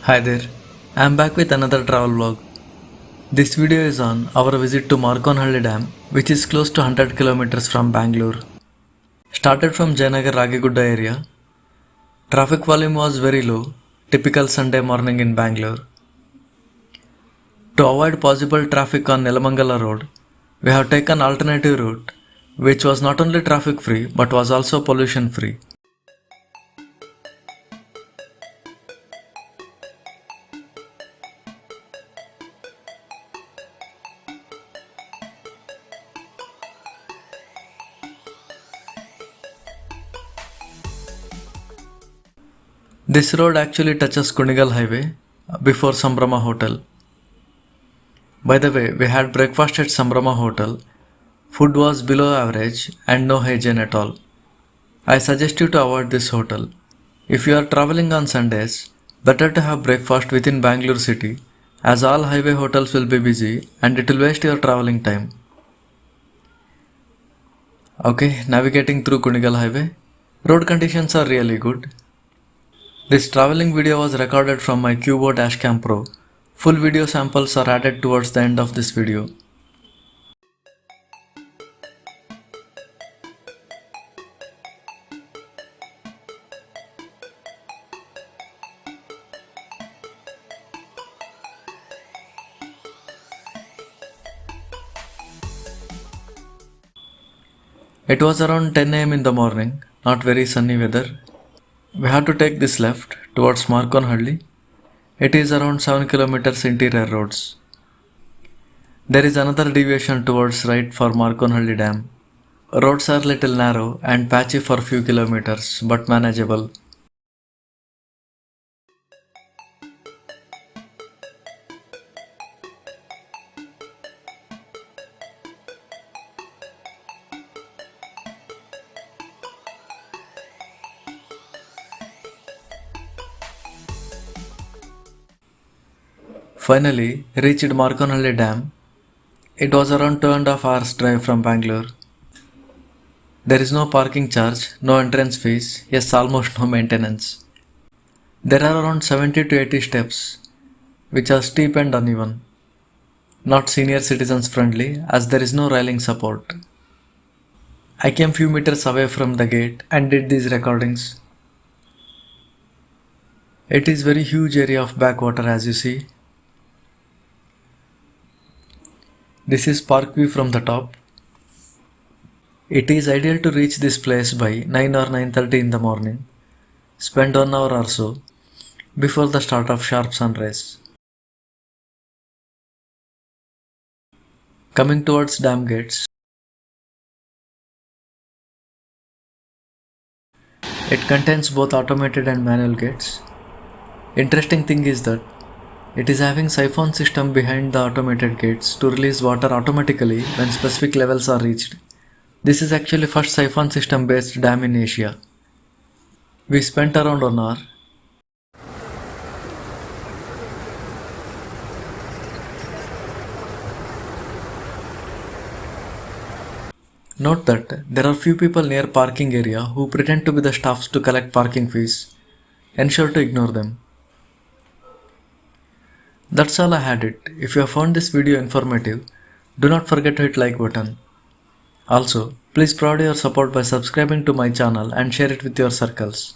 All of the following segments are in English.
Hi there, I am back with another travel vlog. This video is on our visit to Markonahalli Dam, which is close to 100 kilometers from Bangalore. Started from Jayanagar Ragigudda area. Traffic volume was very low, typical Sunday morning in Bangalore. To avoid possible traffic on Nelamangala road, we have taken alternative route, which was not only traffic free but was also pollution free. This road actually touches Kunigal Highway before Sambrama Hotel. By the way, we had breakfast at Sambrama Hotel. Food was below average and no hygiene at all. I suggest you to avoid this hotel. If you are traveling on Sundays, better to have breakfast within Bangalore city, as all highway hotels will be busy and it will waste your traveling time. Okay, navigating through Kunigal Highway. Road conditions are really good. This traveling video was recorded from my Cubo Dashcam Pro. Full video samples are added towards the end of this video. It was around 10 am in the morning, not very sunny weather. We have to take this left towards Markonahalli. It is around 7 kilometers interior roads. There is another deviation towards right for Markonahalli Dam. Roads are little narrow and patchy for few kilometers but manageable. Finally, reached Markonahalli Dam. It was around 2.5 hours drive from Bangalore. There is no parking charge, no entrance fees, yes, almost no maintenance. There are around 70 to 80 steps, which are steep and uneven. Not senior citizens friendly as there is no railing support. I came few meters away from the gate and did these recordings. It is very huge area of backwater as you see. This is park view from the top. It is ideal to reach this place by 9 or 9:30 in the morning. Spend 1 hour or so before the start of sharp sunrise. Coming towards dam gates. It contains both automated and manual gates. Interesting thing is that it is having siphon system behind the automated gates to release water automatically when specific levels are reached. This is actually first siphon system based dam in Asia. We spent around 1 hour. Note that there are few people near parking area who pretend to be the staffs to collect parking fees. Ensure to ignore them. That's all I had it. If you have found this video informative, do not forget to hit like button. Also, please provide your support by subscribing to my channel and share it with your circles.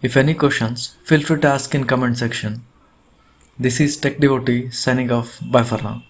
If any questions, feel free to ask in comment section. This is Tech Devotee signing off. Bye for now.